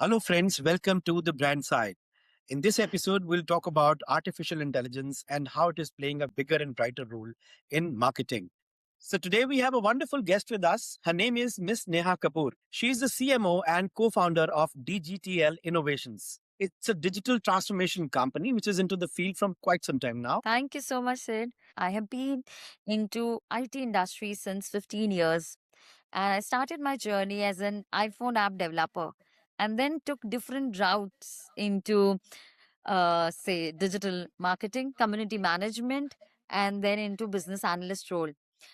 Hello, friends. Welcome to the brand side. In this episode, we'll talk about artificial intelligence and how it is playing a bigger and brighter role in marketing. So, today we have a wonderful guest with us. Her name is Miss Neha Kapoor. She is the CMO and co founder of DGTL Innovations. It's a digital transformation company which is into the field from quite some time now. Thank you so much, Sid. I have been into IT industry since 15 years and I started my journey as an iPhone app developer and then took different routes into say digital marketing, community management and then into business analyst role.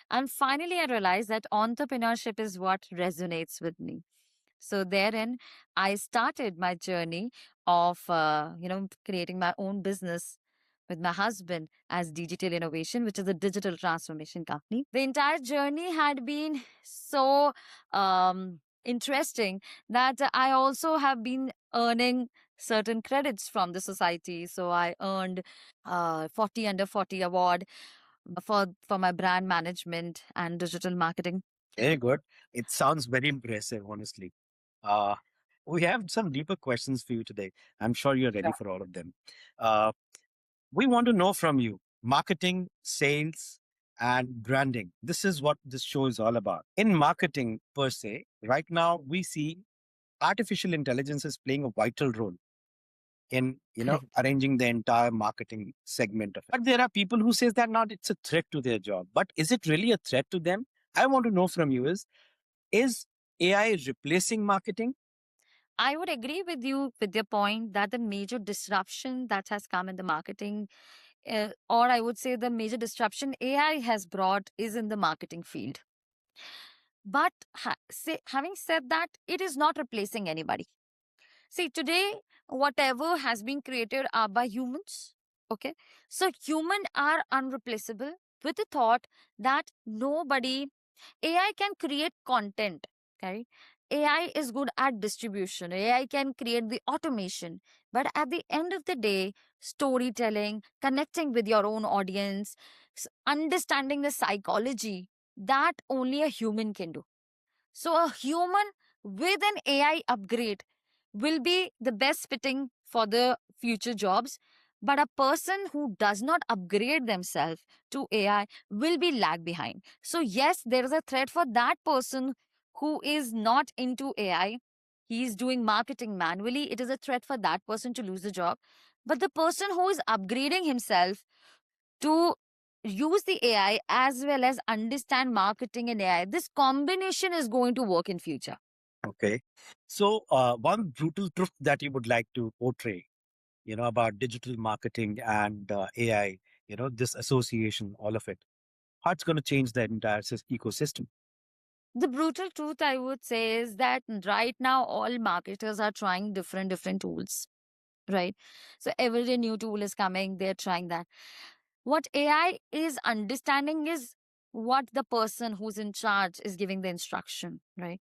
And finally I realized that entrepreneurship is what resonates with me. So therein I started my journey of creating my own business with my husband as Digital Innovation, which is a digital transformation company. The entire journey had been so interesting that I also have been earning certain credits from the society. So I earned 40 under 40 award for my brand management and digital marketing. Very good. It sounds very impressive, honestly. Uh, we have some deeper questions for you today. I'm sure you're ready for all of them. Uh, we want to know from you marketing, sales, and branding. This is what this show is all about. In marketing, per se, right now we see artificial intelligence is playing a vital role in Correct. arranging the entire marketing segment of it. But there are people who says that not it's a threat to their job. But is it really a threat to them? I want to know from you is AI replacing marketing? I would agree with you with your point that the major disruption that has come in the marketing, or I would say the major disruption AI has brought is in the marketing field. But having said that, it is not replacing anybody. See, today, whatever has been created are by humans. Okay. So, human are unreplaceable with the thought that nobody AI can create content, okay? AI is good at distribution. AI can create the automation. But at the end of the day, storytelling, connecting with your own audience, understanding the psychology, that only a human can do. So, a human with an AI upgrade will be the best fitting for the future jobs. But a person who does not upgrade themselves to AI will be lag behind. So, yes, there is a threat for that person who is not into AI. He is doing marketing manually. It is a threat for that person to lose the job. But the person who is upgrading himself to use the AI as well as understand marketing and AI, this combination is going to work in future. Okay. So one brutal truth that you would like to portray, about digital marketing and AI, this association, all of it, how it's going to change the entire ecosystem. The brutal truth I would say is that right now all marketers are trying different tools, right? So every day new tool is coming, they're trying that. What AI is understanding is what the person who's in charge is giving the instruction, right?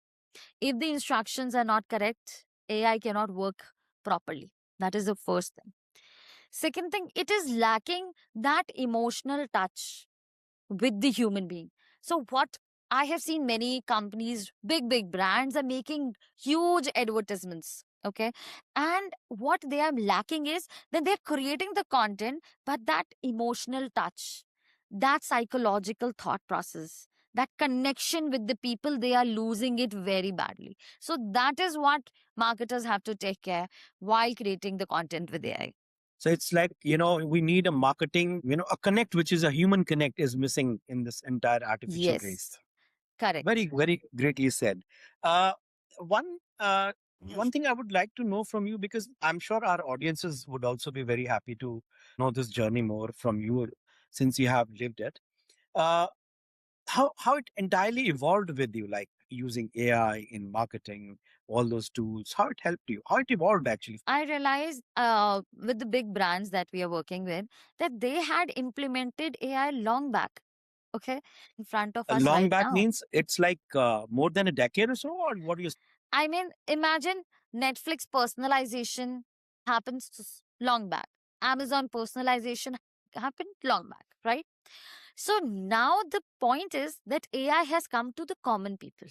If the instructions are not correct, AI cannot work properly. That is the first thing. Second thing, it is lacking that emotional touch with the human being. So, what I have seen many companies, big brands are making huge advertisements. Okay. And what they are lacking is that they're creating the content, but that emotional touch, that psychological thought process, that connection with the people, they are losing it very badly. So, that is what marketers have to take care while creating the content with AI. So it's like, we need a marketing, a connect, which is a human connect is missing in this entire artificial race. Yes, correct. Very greatly said. Uh, one, uh, one thing I would like to know from you, because I'm sure our audiences would also be very happy to know this journey more from you since you have lived it. Uh, how it entirely evolved with you, like using AI in marketing, all those tools, how it helped you, how it evolved actually. I realized with the big brands that we are working with that they had implemented AI long back, okay, in front of us Long right back now. means it's like more than a decade or so, or what do you? I mean, imagine Netflix personalization happens long back. Amazon personalization happened long back, right? So now the point is that AI has come to the common people.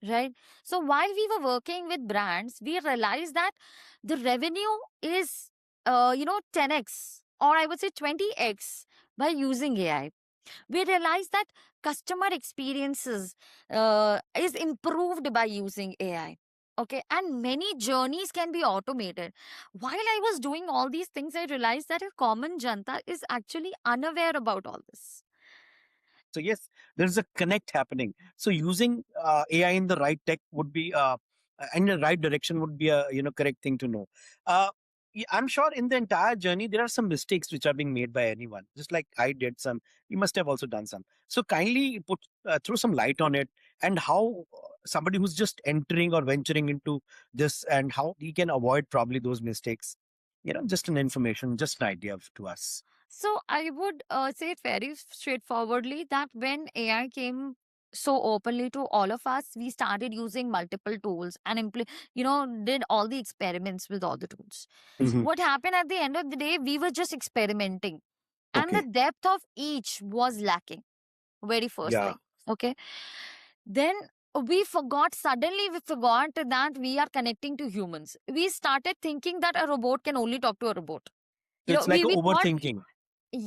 right? So while we were working with brands, we realized that the revenue is, 10x, or I would say 20x by using AI. We realized that customer experiences is improved by using AI. Okay, and many journeys can be automated. While I was doing all these things, I realized that a common janta is actually unaware about all this. So yes, there's a connect happening. So using AI in the right tech would be in the right direction would be a correct thing to know. I'm sure in the entire journey there are some mistakes which are being made by anyone. Just like I did some, you must have also done some. So kindly put throw some light on it, and how somebody who's just entering or venturing into this, and how he can avoid probably those mistakes. Just an information, just an idea to us. So I would say it very straightforwardly that when AI came so openly to all of us, we started using multiple tools and did all the experiments with all the tools. Hmm. What happened at the end of the day, we were just experimenting, and the Okay. depth of each was lacking. Very first Yeah. thing. Okay. Then suddenly we forgot that we are connecting to humans. We started thinking that a robot can only talk to a robot. So it's like We thought, overthinking.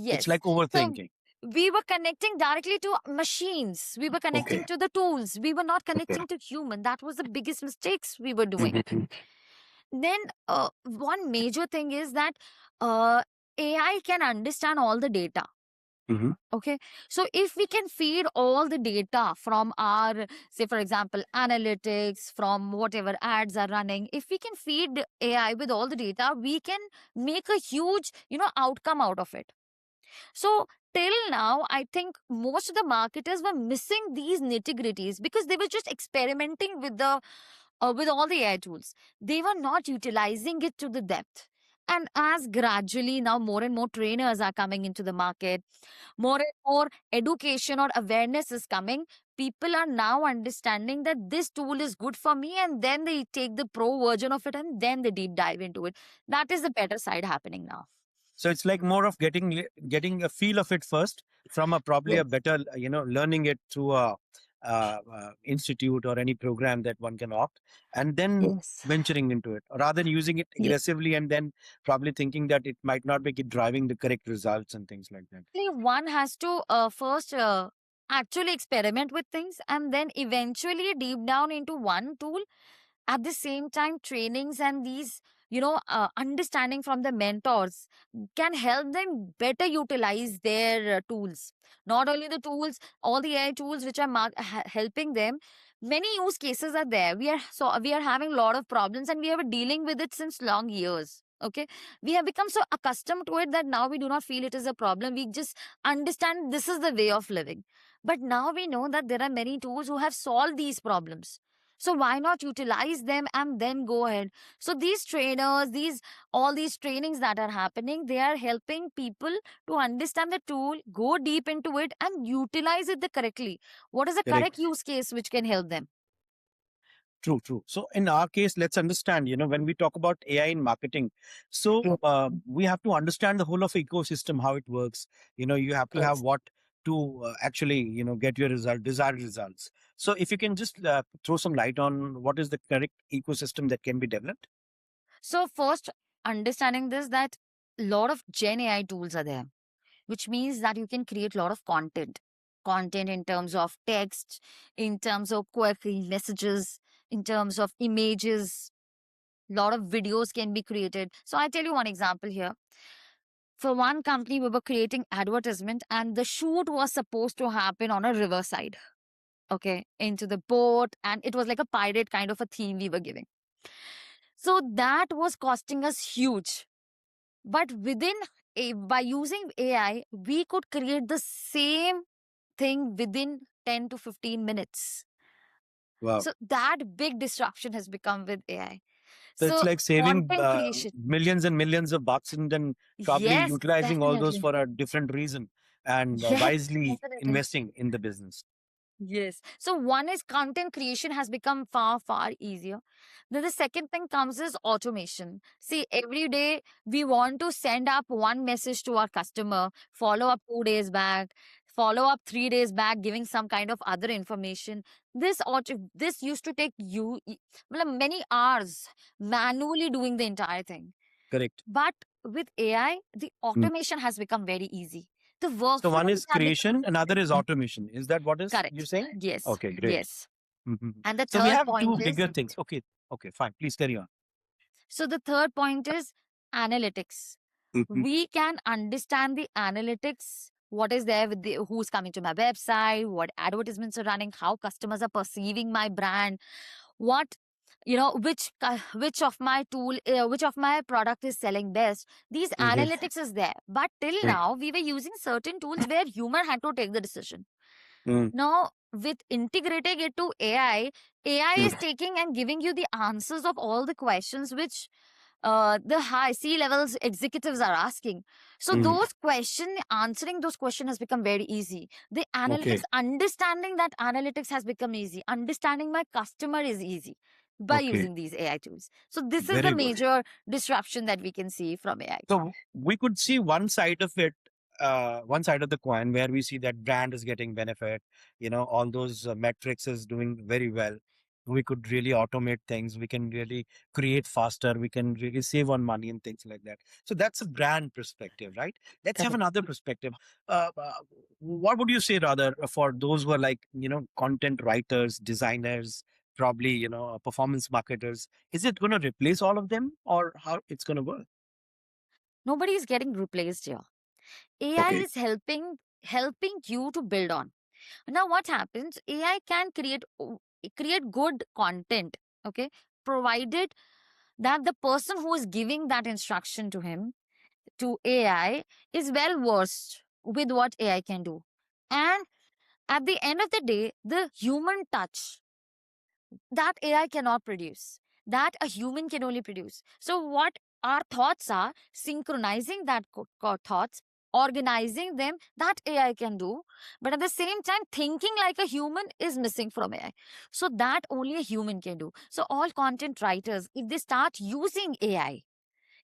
It's yes. like So overthinking. we were connecting directly to machines. We were Okay. connecting to the tools. We were not Okay. connecting to human. That was the biggest mistakes we were doing. Mhm. Then one major thing is that uh, AI can understand all the data. Mhm. Okay. So if we can feed all the data from our, say, for example, analytics, from whatever ads are running, if we can feed AI with all the data, we can make a huge, outcome out of it. So till now, I think most of the marketers were missing these nitty gritties because they were just experimenting with all the AI tools. They were not utilizing it to the depth. And as gradually now more and more trainers are coming into the market, more and more education or awareness is coming, people are now understanding that this tool is good for me, and then they take the pro version of it and then they deep dive into it. That is the better side happening now. So it's like more of getting a feel of it first from a probably Yes. a better learning it through a institute or any program that one can opt, and then Yes. venturing into it rather than using it Yes. aggressively and then probably thinking that it might not be driving the correct results and things like that. One has to first actually experiment with things and then eventually deep down into one tool. At the same time, trainings and these, understanding from the mentors can help them better utilize their tools. Not only the tools, all the AI tools which are helping them. Many use cases are there. We are having a lot of problems and we have been dealing with it since long years. Okay, we have become so accustomed to it that now we do not feel it is a problem. We just understand this is the way of living. But now we know that there are many tools who have solved these problems. So why not utilize them and then go ahead? So these trainers, all these trainings that are happening, they are helping people to understand the tool, go deep into it, and utilize it the correctly. What is the correct Correct. use case which can help them? True, true. So in our case, let's understand, when we talk about AI in marketing, so Yes. we have to understand the whole of ecosystem, how it works. You have to have Yes. what to actually, get your desired results. So if you can just throw some light on what is the correct ecosystem that can be developed. So first, understanding this that a lot of Gen AI tools are there, which means that you can create a lot of content in terms of text, in terms of quirky messages, in terms of images. A lot of videos can be created. So I tell you one example here. For one company, we were creating advertisement, and the shoot was supposed to happen on a riverside. Okay, into the boat, and it was like a pirate kind of a theme we were giving. So that was costing us huge. But by using AI, we could create the same thing within 10 to 15 minutes. Wow. So that big disruption has become with AI. So it's So like saving content creation. millions and millions of bucks and then probably Yes, utilizing all those definitely. for a different reason and Yes, wisely definitely. investing in the business. Yes. So one is content creation has become far, far easier. Then the second thing comes is automation. See, every day we want to send up one message to our customer, follow up 2 days back, follow up 3 days back, giving some kind of other information. This used to take you many hours manually doing the entire thing. Correct. But with AI, the Mm. automation has become very easy. The So one workflows is have become creation, another is automation. Is that what is you're correct. saying? Yes, Okay, great. yes. Mhm. And the So we third have point two is bigger things. Okay, okay, fine. Please carry on. so the third point is analytics. Mhm. We can understand the analytics, what is there with the who's coming to my website, what advertisements are running, how customers are perceiving my brand, what which of my tool which of my product is selling best. These Mhm. analytics is there, but till Mm. now we were using certain tools where human had to take the decision. Mm. Now with integrating it to AI Mm. is taking and giving you the answers of all the questions which the high C levels executives are asking. So Mm. answering those questions has become very easy. The Okay, analytics, understanding that analytics has become easy. Understanding my customer is easy by okay, using these AI tools. So this is the very good. major disruption that we can see from AI. So we could see one side of it, one side of the coin where we see that brand is getting benefit, all those metrics is doing very well. We could really automate things. We can really create faster. We can really save on money and things like that. So that's a brand perspective, right? Let's have Correct. another perspective. What would you say rather for those who are like, content writers, designers, probably, performance marketers? Is it going to replace all of them or how it's going to work? Nobody is getting replaced here. AI Okay. is helping you to build on. Now what happens? AI can create good content, okay, provided that the person who is giving that instruction to him, to AI, is well versed with what AI can do. And at the end of the day, the human touch that AI cannot produce, that a human can only produce. So, what our thoughts are, synchronizing that thoughts, organizing them, that AI can do. But at the same time, thinking like a human is missing from AI. So, that only a human can do. So, all content writers, if they start using AI,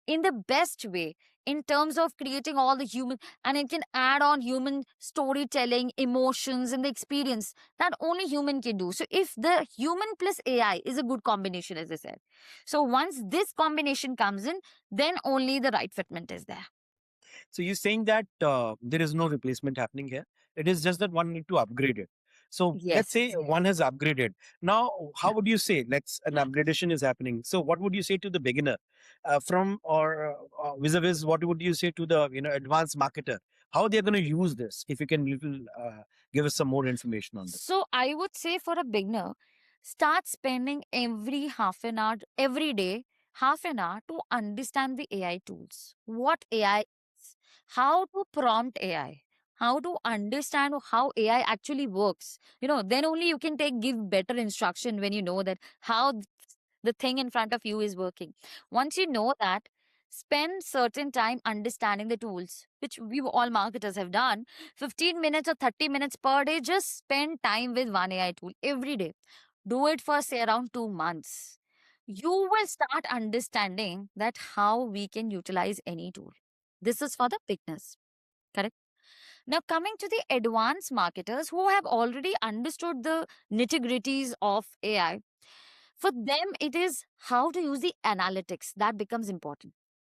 in the best way in terms of creating all the human, and it can add on human storytelling, emotions, and the experience that only human can do. So if the human plus AI is a good combination, as I said, so once this combination comes in, then only the right fitment is there. So you're saying that there is no replacement happening here. It is just that one need to upgrade it. So let's say Yes. one has upgraded. Now, how would you say? Let's an upgradation is happening. So what would you say to the beginner, from or vis-a-vis? What would you say to the advanced marketer? How they're going to use this? If you can little give us some more information on this. So I would say for a beginner, start spending every half an hour, every day, half an hour to understand the AI tools. What AI is, how to prompt AI, how to understand how AI actually works. Then only you can give better instruction when you know that how the thing in front of you is working. Once you know that, spend certain time understanding the tools, which we all marketers have done. 15 minutes or 30 minutes per day, just spend time with one AI tool every day. Do it for say around 2 months. You will start understanding that how we can utilize any tool. This is for the beginners, correct? Now, coming to the advanced marketers who have already understood the nitty gritties of AI, for them, it is how to use the analytics that becomes important.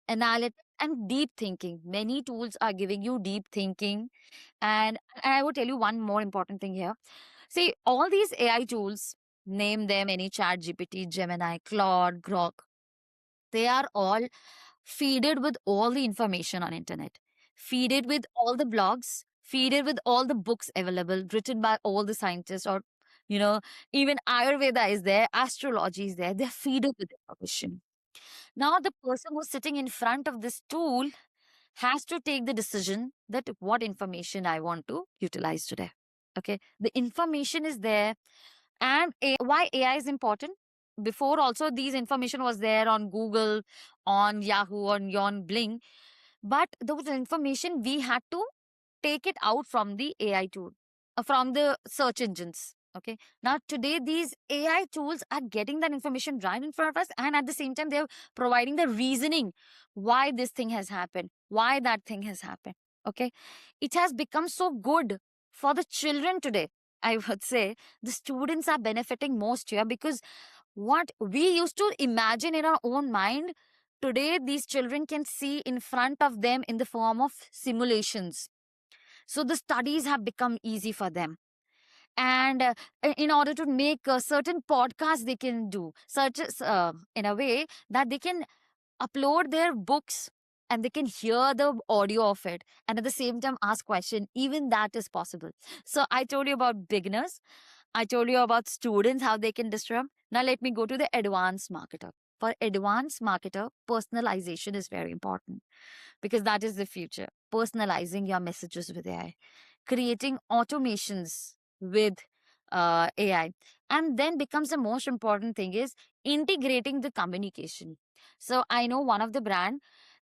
Analytics and deep thinking. Many tools are giving you deep thinking. And I would tell you one more important thing here. See, all these AI tools, name them any Chat GPT, Gemini, Claude, Grok, they are all feeded with all the information on internet, feeded with all the blogs, feeded with all the books available, written by all the scientists, or you know, even Ayurveda is there, astrology is there. They're feeded with information. Now, the person who's sitting in front of this tool has to take the decision that what information I want to utilize today. Okay, the information is there, and why AI is important. Before also, these information was there on Google, on Yahoo, on Bling, but those information we had to take it out from the AI tool, from the search engines. Okay. Now, today, these AI tools are getting that information right in front of us, and at the same time, they're providing the reasoning why this thing has happened, why that thing has happened. Okay. It has become so good. For the children today, I would say the students are benefiting most here, because what we used to imagine in our own mind, today these children can see in front of them in the form of simulations. So the studies have become easy for them. And in order to make certain podcasts, they can do such in a way that they can upload their books and they can hear the audio of it, and at the same time ask question. Even that is possible. So I told you about beginners, I told you about students, how they can disrupt. Now let me go to the advanced marketer. For advanced marketer, personalization is very important, because that is the future. Personalizing your messages with AI, creating automations with AI. And then becomes the most important thing is integrating the communication. So I know one of the brand,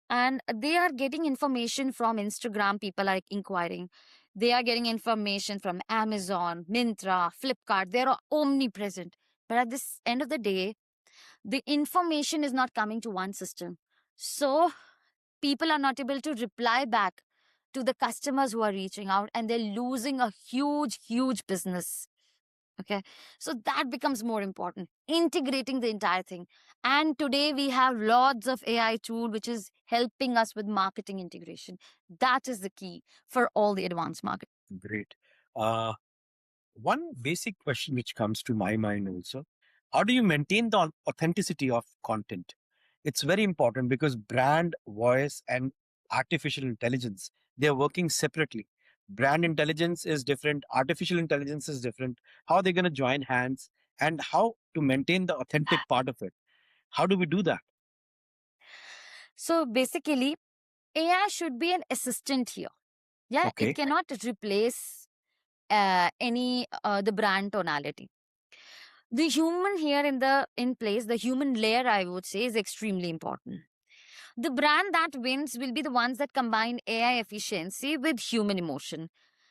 and they are getting information from Instagram. People are inquiring. They are getting information from Amazon, Mintra, Flipkart. They are omnipresent. But at this end of the day, the information is not coming to one system. So people are not able to reply back to the customers who are reaching out, and they're losing a huge business. Okay. So that becomes more important, integrating the entire thing. And today we have lots of AI tool which is helping us with marketing integration. That is the key for all the advanced market. Great. Uh, One basic question which comes to my mind also: how do you maintain the authenticity of content? It's very important because brand, voice, and artificial intelligence, they're working separately. Brand intelligence is different, artificial intelligence is different. How are they going to join hands, and how to maintain the authentic part of it? How do we do that? So basically, AI should be an assistant here. Yeah, it Okay. cannot replace any the brand tonality. The human here in place, the human layer, I would say, is extremely important. The brand that wins will be the ones that combine AI efficiency with human emotion.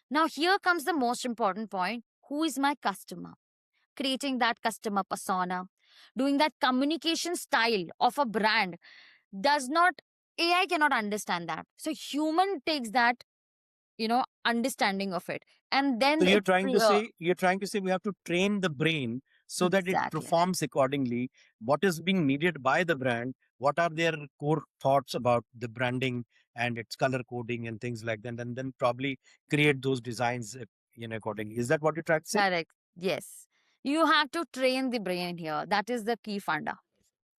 Now, here comes the most important point: who is my customer? Creating that customer persona, doing that communication style of a brand does not, AI cannot understand that. So, human takes that, understanding of it. And So then you're it, trying to say we have to train the brain so that it exactly. performs accordingly. What is being needed by the brand? What are their core thoughts about the branding and its color coding and things like that, and then probably create those designs, accordingly. Is that what you're trying to say? Correct. Yes. You have to train the brain here. That is the key funda.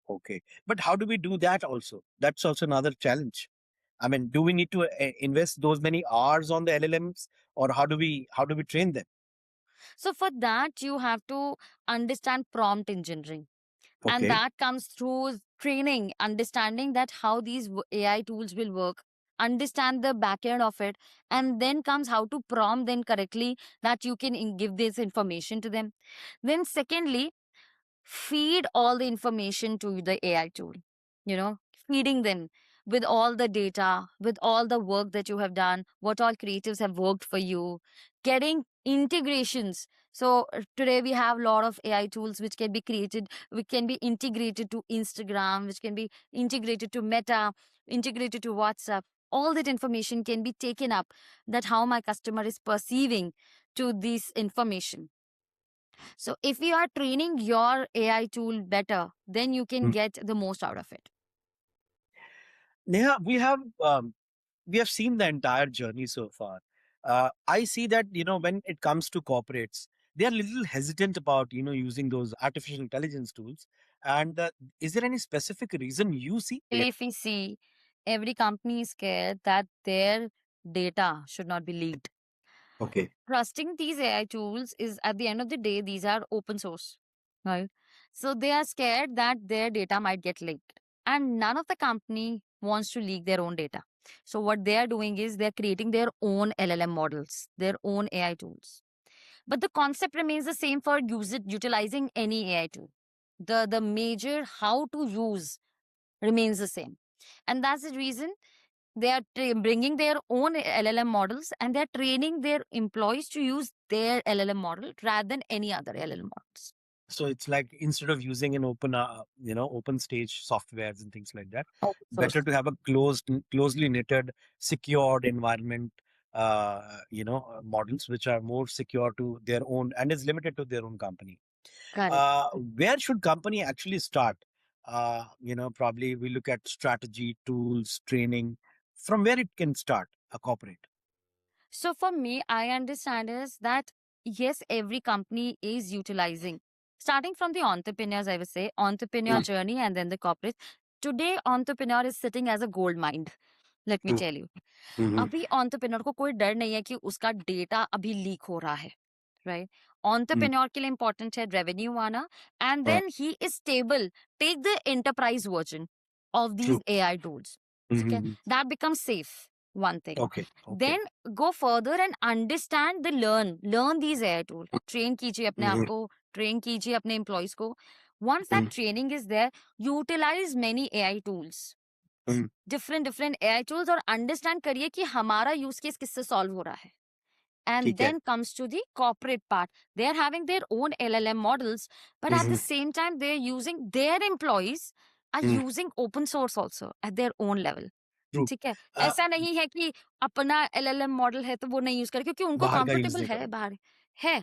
Okay, but how do we do that? Also, that's also another challenge. I mean, do we need to invest those many hours on the LLMs, or how do we train them? So for that, you have to understand prompt engineering. And Okay. that comes through training, understanding that how these AI tools will work, understand the back end of it, and then comes how to prompt them correctly, that you can give this information to them. Then secondly, feed all the information to the AI tool, feeding them with all the data, with all the work that you have done, what all creatives have worked for you, getting integrations. So today we have a lot of AI tools which can be created, which can be integrated to Instagram, which can be integrated to Meta, integrated to WhatsApp. All that information can be taken up, that how my customer is perceiving to this information. So if you are training your AI tool better, then you can get the most out of it. Yeah, we have seen the entire journey so far. I see that when it comes to corporates, they are a little hesitant about using those artificial intelligence tools. And is there any specific reason you see? Yeah. If we see, every company is scared that their data should not be leaked. Okay. Trusting these AI tools is, at the end of the day, these are open source, right? So they are scared that their data might get leaked, and none of the company wants to leak their own data. So what they are doing is they're creating their own LLM models, their own AI tools. But the concept remains the same for utilizing any AI tool. The major how to use remains the same. And that's the reason they are bringing their own LLM models, and they're training their employees to use their LLM model rather than any other LLM models. So it's like, instead of using an open stage softwares and things like that, Open better source. to have a closely knitted, secured environment, models which are more secure to their own and is limited to their own company. Correct. Where should company actually start? Probably we look at strategy, tools, training. From where it can start, a corporate. So for me, I understand is that yes, every company is utilizing, starting from the entrepreneurs, I would say, entrepreneur journey and then the corporate. Today, entrepreneur is sitting as a gold mine. Let me tell you. Mm-hmm. अभी entrepreneur को कोई डर नहीं है कि उसका data अभी leak हो रहा है, right? Entrepreneur के लिए important है revenue आना, and then he is stable. Take the enterprise version of these True. AI tools. ठीक है? Mm-hmm. That becomes safe. One thing. Okay. Okay. Then go further and understand the learn these AI tools. Train कीजिए अपने आप को, train कीजिए अपने employees को. Once that training is there, utilize many AI tools. Different AI tools और understand करिए कि हमारा यूज केस किससे सॉल्व हो रहा है and ठीक है. then comes to the corporate part. They are having their own LLM models, but at the same time they're using their employees are using open source also at their own level. True. ठीक है, ऐसा नहीं है कि अपना LLM model है तो वो नहीं यूज करे क्योंकि उनको बाहर का यूज कंफर्टेबल नहीं है करो. बाहर है.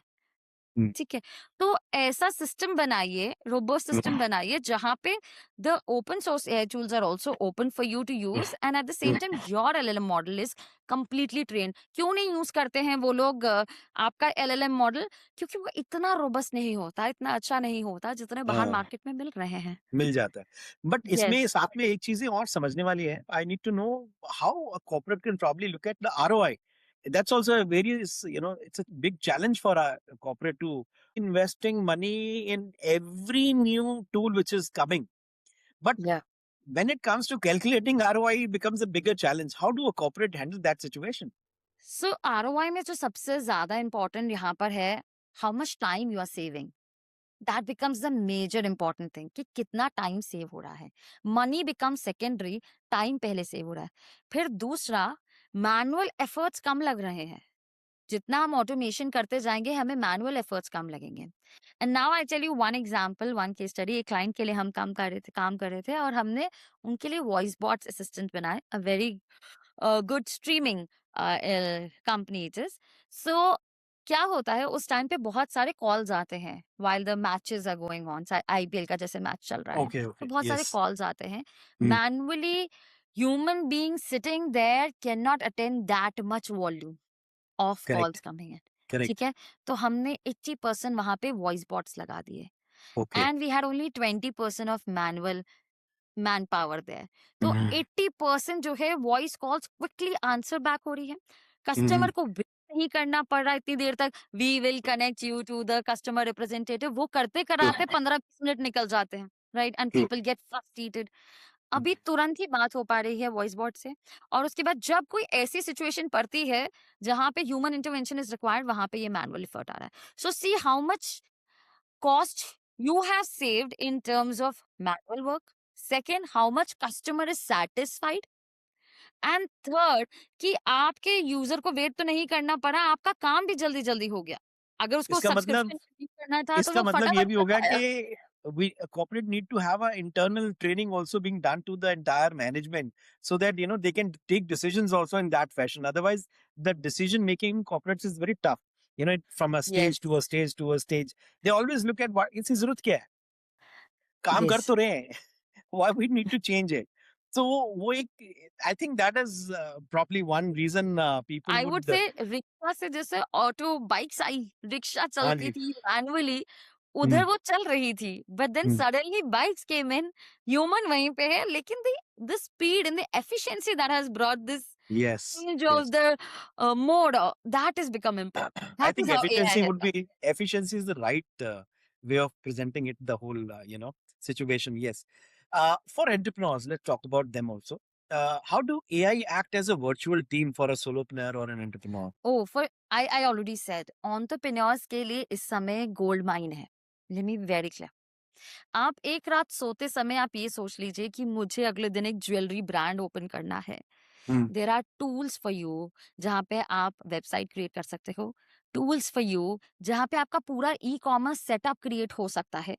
हम्म. ठीक है, तो ऐसा सिस्टम बनाइए, रोबोस्ट सिस्टम बनाइए जहां पे the open source AI tools are also open for you to use and at the same time your LLM model is completely trained. क्यों नहीं यूज करते हैं वो लोग आपका एलएलएम मॉडल? क्योंकि वो इतना रोबस्ट नहीं होता, इतना अच्छा नहीं होता जितने बाहर हाँ, मार्केट में मिल रहे हैं. मिल जाता है. बट इसमें यस. साथ में एक चीजें और समझने वाली है. I need to know how a corporate can probably look at the ROI. That's also a various, it's a big challenge for a corporate to investing money in every new tool which is coming. But या when it comes to calculating ROI, it becomes a bigger challenge. How do a corporate handle that situation? So ROI में जो सबसे ज्यादा important यहाँ पर है, how much time you are saving. That becomes the major important thing कि कितना time save हो रहा है. मनी बिकम सेकेंडरी, टाइम पहले सेव हो रहा है. फिर दूसरा, मैनुअल एफर्ट्स कम लग रहे हैं. जितना हम ऑटोमेशन करते जाएंगे हमें मैनुअल एफर्ट्स कम लगेंगे. And now I tell you one example, one case study. एक क्लाइंट के लिए हम काम कर रहे थे और हमने उनके लिए वॉइस बॉट असिस्टेंट बनाए. A very good streaming company it is. So क्या होता है उस टाइम पे बहुत सारे कॉल्स आते हैं while the matches are going on. IPL का जैसे मैच चल रहा है Okay, तो okay. बहुत सारे Yes. कॉल्स आते हैं. Hmm. Manually human being sitting there cannot attend that much volume of Correct. calls coming in. Correct. ठीक है, तो हमने 80% वहां पे वॉइस बॉट्स लगा दिए Okay. And we had only 20% of manual man power there. तो Mhm. 80% जो है voice calls quickly answer back हो रही है. Mhm. कस्टमर को वेट नहीं करना पड़ रहा है इतनी देर तक. We will connect you to the customer representative. वो करते True. कराते 15-20 मिनट निकल जाते हैं, right? And True. People get frustrated. अभी तुरंत ही बात हो पा रही है वॉइस बॉट से. और उसके बाद जब कोई ऐसी सिचुएशन पड़ती है जहां पे ह्यूमन इंटरवेंशन इज रिक्वायर्ड, वहां पे ये मैनुअल एफर्ट आ रहा है. So see how much cost you have saved in terms of manual work. Second, how much customer is satisfied. And third, कि आपके यूजर को वेट तो नहीं करना पड़ा, आपका काम भी जल्दी जल्दी हो गया. अगर उसको इसका मतलब सब्सक्रिप्शन करना था तो इसका वो मतलब ये फटाफट भी कर होगा पाया. कि we corporate need to have a internal training also being done to the entire management so that they can take decisions also in that fashion. Otherwise, the decision making in corporates is very tough. From a yes. stage to a stage to a stage, they always look at what इसकी जरूरत क्या है, काम कर yes. तो रहे हैं. Why we need to change it? So वो एक, I think that is probably one reason people I would would से रिक्शा से जैसे ऑटो बाइक्स आई, रिक्शा हाँ चलती जी. थी मैनुअली, उधर हम्म, वो चल रही थी. But then hmm, suddenly bikes came in, human वहीं पे है, लेकिन the speed and the efficiency that has brought this yes, change yes. of the mode, that has become important. I That is think how AI has come. efficiency is the right way of presenting it, the whole situation. Yes. For entrepreneurs, let's talk about them also. How do AI act as a virtual team for a solopreneur or an entrepreneur? Oh, for I already said, entrepreneurs के लिए इस समय gold mine है. Let me be very clear. आप एक रात सोते समय आप ये सोच लीजिए कि मुझे अगले दिन एक ज्वेलरी ब्रांड ओपन करना है. Hmm. There are tools for you जहाँ पे आप वेबसाइट क्रिएट कर सकते हो. टूल्स फॉर यू जहाँ पे आपका पूरा ई कॉमर्स सेटअप क्रिएट हो सकता है.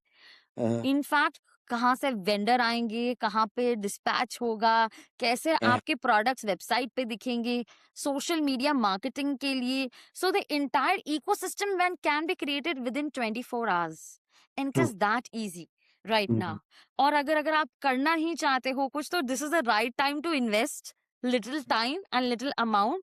Uh, इनफैक्ट कहाँ से वेंडर आएँगे, कहाँ पे डिस्पैच होगा, कैसे Yeah. आपके प्रोडक्ट्स वेबसाइट पे दिखेंगे, सोशल मीडिया मार्केटिंग के लिए। So the entire ecosystem when can be created within 24 hours and it True. Is that easy right Mhm. Now. और अगर अगर आप करना ही चाहते हो कुछ, तो this is the right time to invest little time and little amount.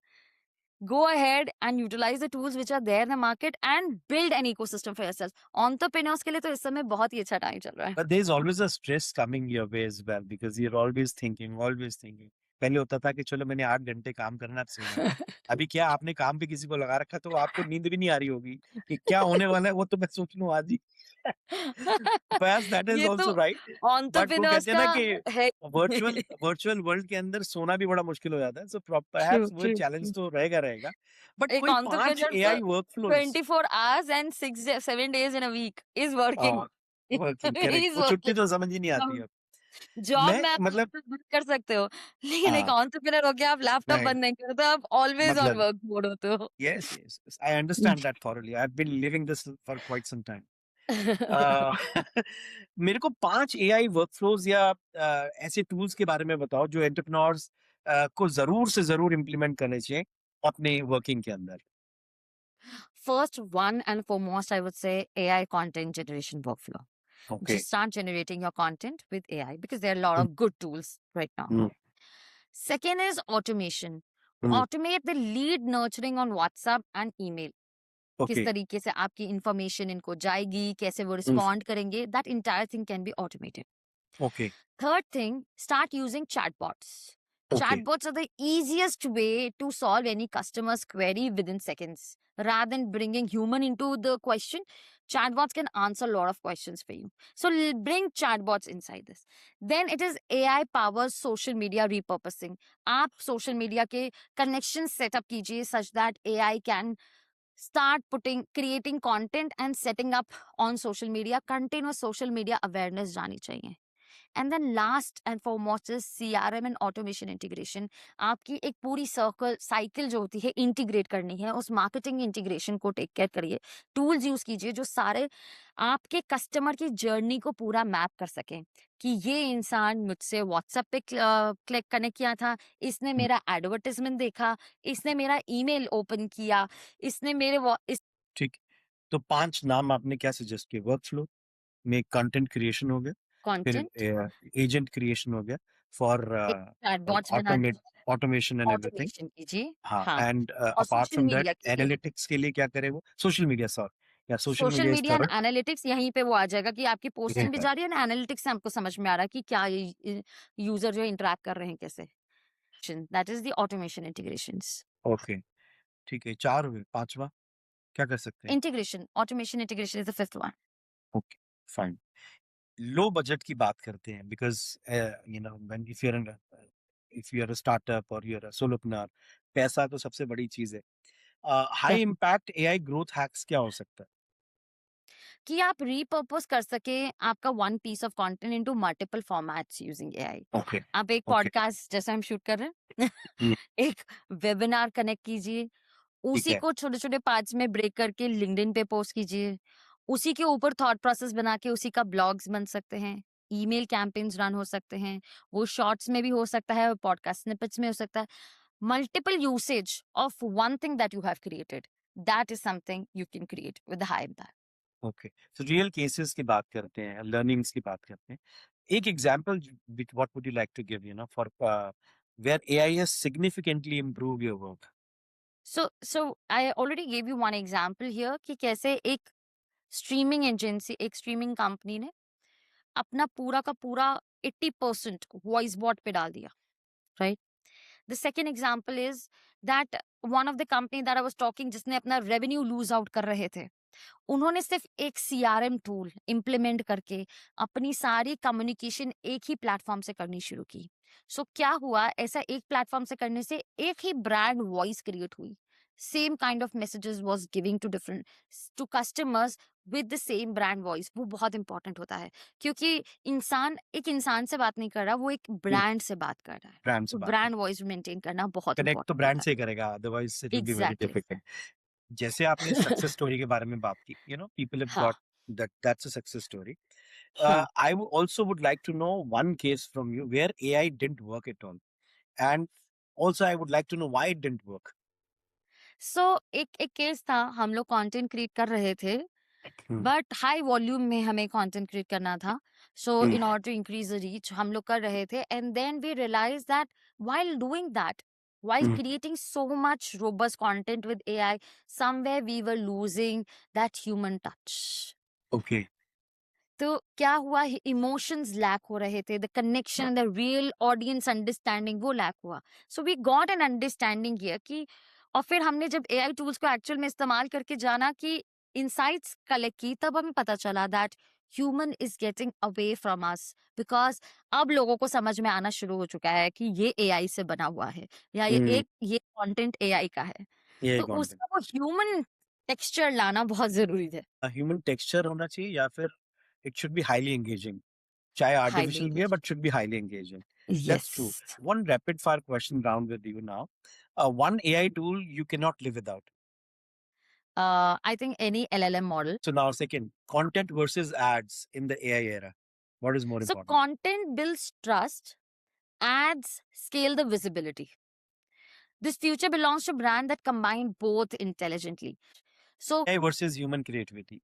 Go ahead and utilize the tools which are there in the market and build an ecosystem for yourself. Entrepreneurs के लिए तो इस समय बहुत ही अच्छा time चल रहा है। But there's always a stress coming your way as well because you're always thinking, always thinking. पहले होता था कि चलो मैंने 8 घंटे काम करना तो सोना है। अभी क्या आपने काम भी किसी को लगा रखा तो आपको नींद भी नहीं आ रही होगी कि क्या होने वाला है वो तो मैं सोच लूँ आज ही। Perhaps that is ये तो also right. But वो entrepreneurs कहते हैं का ना कि है। वर्चुअल वर्ल्ड के अंदर सोना भी बड़ा मुश्किल हो जाता है। सो ट्रू perhaps वो ट्रू चैलेंज तो रहेगा रहेगा। बट एक कोई 5 entrepreneur AI workflows 24 hours and 7 days in a week is working. Working correct Is वो छुट्टी working. तो समझ ही नहीं आती हम है। जॉब मैं में आप मतलब लैपटॉप बंद कर सकते हो, लेकिन एक हाँ, एंटरप्रेन्योर होके आप लैपटॉप नहीं बंद नहीं करते, आप ऑलवेज ऑन मतलब वर्क मोड होते हो। Yes yes I understand that thoroughly I have been living this for quite some time. मेरे को 5 एआई वर्कफ्लोज या ऐसे टूल्स के बारे में बताओ जो एंटरप्रेन्योर्स को ज़रूर से ज़रूर इम्प्लीमेंट करने चाहिए अपने वर्किंग के अंदर। First, one and foremost, I would say AI content generation workflow. Okay. Just start generating your content with AI because there are a lot hmm, of good tools right now. Hmm, Second is automation. Hmm, Automate the lead nurturing on WhatsApp and email. किस okay, तरीके से आपकी information इनको जाएगी, कैसे वो हुँ, respond करेंगे, that entire thing can be automated. Okay, Third thing, start using chatbots. Okay, Chatbots are the easiest way to solve any customer's query within seconds. Rather than bringing human into the question, chatbots can answer a lot of questions for you. So bring chatbots inside this. Then it is AI powers social media repurposing. आप social media के connections set up कीजिए such that AI can start creating content and setting up on social media. Continuous social media awareness जानी चाहिए. And then last and foremost is CRM and automation integration. आपकी एक पूरी circle cycle जो होती है integrate करनी है, उस मार्केटिंग इंटीग्रेशन को टेक केयर करिए. टूल्स यूज कीजिए जो सारे आपके कस्टमर की जर्नी को पूरा मैप कर सकें कि ये इंसान मुझसे व्हाट्सएप पे क्लिक कनेक्ट किया था, इसने हुँ, मेरा एडवर्टाइजमेंट देखा, इसने मेरा ईमेल ओपन किया, इसने मेरे इस ठीक। तो 5 नाम आपने क्या सजेस्ट किए वर्कफ्लो में कंटेंट क्रिएशन हो गया, फिर कंटेंट एजेंट क्रिएशन हो गया फॉर चैटबॉट्स बना ऑटोमेट दीजिए, ऑटोमेशन एंड एवरीथिंग। ऑटोमेशन कीजिए. हाँ, हाँ, एंड और apart social from that media कीजिए. एनालिटिक्स के लिए क्या करे वो? सोशल मीडिया सॉरी या social social media is media and third analytics यहीं पे वो आ जाएगा कि आपकी ये पोस्टिंग भी है। जा रही है ना, एनालिटिक्स से हमको समझ में आ रहा है कि क्या ये यूजर जो इंटरेक्ट कर रहे हैं कैसे. That is the automation integrations. Okay, ठीक है 4 हुए, 5वां क्या कर सकते हैं? Integration automation integration is the fifth one. Okay, fine. Low budget की बात करते हैं because you know when if you are a startup or you are a solopreneur पैसा तो सबसे बड़ी चीज़ है। High impact AI growth hacks क्या हो सकता है? कि आप रीपर्पस कर सके आपका one piece of content into multiple formats using AI. Okay, आप एक ओके, पॉडकास्ट जैसा हम शूट कर रहे हैं हुँ, एक वेबिनार कनेक्ट कीजिए, ठीक उसी है, को छोटे-छोटे पार्ट्स में ब्रेक करके लिंक्डइन पे पोस्ट कीजिए। उसी के ऊपर थॉट प्रोसेस बना के उसी का ब्लॉग्स बन सकते हैं। ईमेल कैंपेन्स रन हो सकते हैं। वो शॉर्ट्स में भी हो सकता है और पॉडकास्ट स्निपेट्स में हो सकता है। Multiple usage of one thing that you have created, that is something you can create with high impact. Okay. So real cases की बात करते हैं, लर्निंग्स की बात करते हैं। एक example with what would you like to give for where AI has significantly improved your work? So I already give you one example here कि कैसे एक स्ट्रीमिंग एजेंसी, एक स्ट्रीमिंग कंपनी ने अपना पूरा का पूरा 80% वॉइस बॉट पे डाल दिया, right. The second example is that one of the company that I was talking जिसने अपना revenue lose out कर रहे थे, उन्होंने सिर्फ एक CRM टूल इम्प्लीमेंट करके अपनी सारी कम्युनिकेशन एक ही प्लेटफॉर्म से करनी शुरू की. सो क्या हुआ, ऐसा एक प्लेटफॉर्म से करने से एक ही ब्रांड वॉइस क्रिएट हुई. Same kind of messages was giving to different to customers with the same brand voice. वो बहुत इंपॉर्टेंट होता है क्योंकि इंसान एक इंसान से बात नहीं कर रहा, वो एक हुँ, ब्रांड से बात कर रहा है. ब्रांड से तो बात ब्रांड करें। वॉइस मेंटेन करना बहुत कनेक्ट तो इंपॉर्टेंट ब्रांड होता से ही करेगा, अदरवाइज़ इट है. Will be very exactly. Difficult. जैसे आपने सक्सेस स्टोरी के बारे में बात की, यू नो पीपल हैव हाँ. Got that's a success story. Hmm. Also would like to know one case from you where AI didn't work at all. And also, I would like to know why it didn't work. सो एक एक case था, हम लोग content create कर रहे थे, Hmm. But high volume में हमें कंटेंट क्रिएट करना था. So Hmm. In order to increase the reach हम लोग कर रहे थे, and then we realize that while doing that, while Hmm. creating so much robust content with AI, somewhere we were losing that human touch. Okay. तो क्या हुआ, emotions lack हो रहे थे, the connection, the real audience understanding वो lack हुआ. So we got an understanding here कि, और फिर हमने जब एआई टूल्स को एक्चुअल में इस्तेमाल करके जाना कि इनसाइट्स कलेक्ट की, तब हमें पता चला that human is getting away from us, because अब लोगों को समझ में आना शुरू हो चुका है कि ये एआई से बना हुआ है, या Hmm. ये कंटेंट एआई का है. AI तो content. उसका वो ह्यूमन टेक्सचर लाना बहुत जरूरी है. ह्यूमन टेक्सचर होना चाहिए या फिर it should be highly engaging. चाहे हाईली आर्टिफिशियल भी है but should be highly engaging. That's yes. true. One rapid fire question round with you now. One AI tool you cannot live without. I think any LLM model. So now second, content versus ads in the AI era. What is more So important? content builds trust, ads scale the visibility. This future belongs to brand that combine both intelligently. So AI versus human creativity.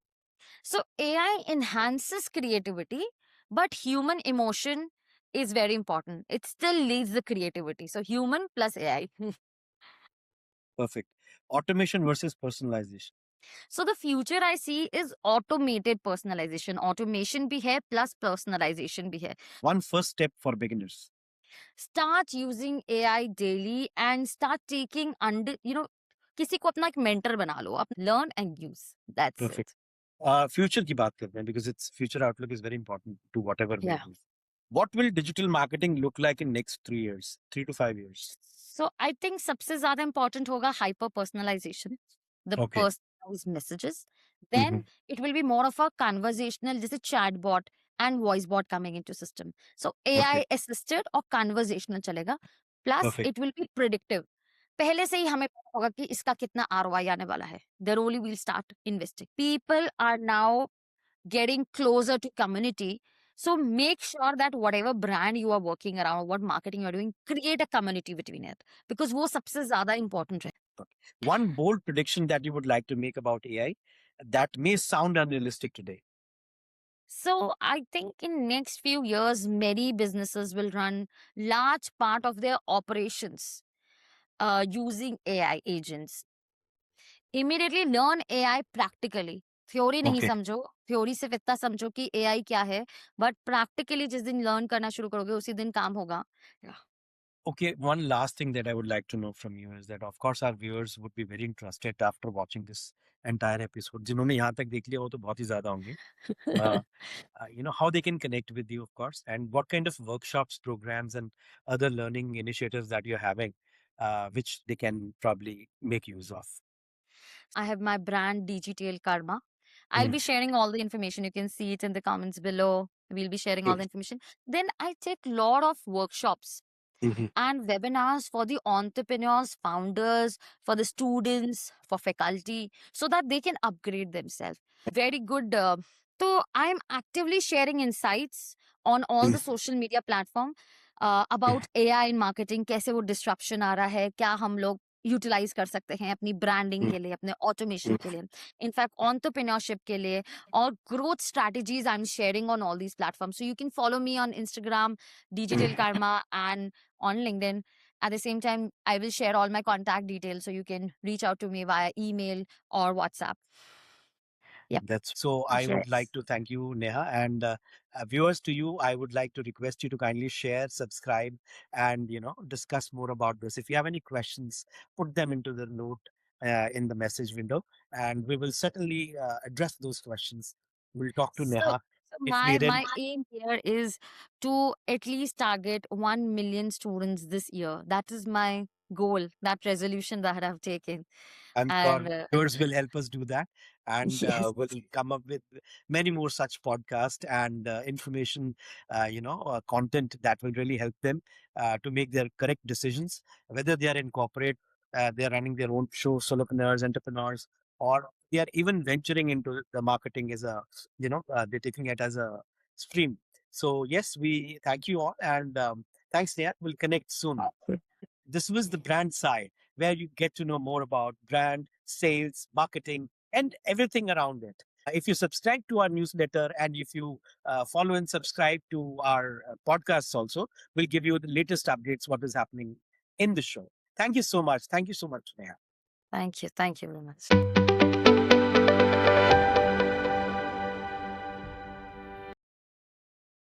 so AI enhances creativity, but human emotion is very important. It still leads the creativity. So human plus AI. Perfect. Automation versus personalization. So the future I see is automated personalization. Automation भी है plus personalization भी है. One first step for beginners. Start using AI daily and start taking under, किसी को अपना एक mentor बना लो. आप learn and use. That's Perfect. it. Future की बात करते हैं because its future outlook is very important to whatever we Yeah. do. What will digital marketing look like in next 3 years, 3 to 5 years? So I think सबसे ज़्यादा important होगा hyper personalization, the Okay. personalized messages. Then Mhm. it will be more of a conversational, जैसे chatbot and voice bot coming into system. So AI Okay. assisted और conversational चलेगा. Plus Perfect. it will be predictive. पहले से ही हमें पता होगा कि इसका कितना ROI आने वाला है. Then only we'll start investing. People are now getting closer to community. So make sure that whatever brand you are working around, what marketing you're doing, create a community between it. Because वो सबसे ज़्यादा important है. One bold prediction that you would like to make about AI that may sound unrealistic today. So I think in next few years, many businesses will run large part of their operations using AI agents. Immediately learn AI practically. Theory नहीं Okay. समझो, theory सिर्फ इतना समझो कि AI क्या है, but practically जिस दिन लर्न करना शुरू करोगे उसी दिन काम होगा. Okay, one last thing that I would like to know from you is that, of course, our viewers would be very interested after watching this entire episode. जिन्होंने यहाँ तक देख लिया वो तो बहुत ही ज़्यादा होंगे. Uh, how they can connect with you, of course, and what kind of workshops, programs, and other learning initiatives that you're having, which they can probably make use of. I have my brand DGTL Karma. I'll Mm. be sharing all the information. You can see it in the comments below. We'll be sharing all the information. Then I take lot of workshops Mhm. and webinars for the entrepreneurs, founders, for the students, for faculty, so that they can upgrade themselves. Very good. So I'm actively sharing insights on all the social media platform about AI in marketing. कैसे वो disruption आ रहा है, क्या हम लोग utilise कर सकते हैं अपनी ब्रांडिंग के लिए, अपने ऑटोमेशन के लिए, इनफैक्ट entrepreneurship के लिए, और growth strategies I am sharing on all these platform. So you can follow me on Instagram digital karma and on LinkedIn. At the same time, I will share all my contact details so you can reach out to me via email or WhatsApp. Yep. That's so. I would like Yes. to thank you, Neha, and viewers. To you, I would like to request you to kindly share, subscribe, and discuss more about this. If you have any questions, put them into the note in the message window, and we will certainly address those questions. We'll talk to So, Neha so if my needed. my aim here is to at least target 1 million students this year. That is my goal, that resolution that I've taken. I'm sure And viewers will help us do that, and yes. we'll come up with many more such podcasts and information, content that will really help them to make their correct decisions, whether they are in corporate, they are running their own show, solopreneurs, entrepreneurs, or they are even venturing into the marketing as a, they're taking it as a stream. So yes, we thank you all, and thanks, Neha. We'll connect soon. This was the brand side, where you get to know more about brand, sales, marketing, and everything around it. If you subscribe to our newsletter and if you follow and subscribe to our podcasts also, we'll give you the latest updates, what is happening in the show. Thank you so much. Thank you so much, Neha. Thank you. Thank you very much.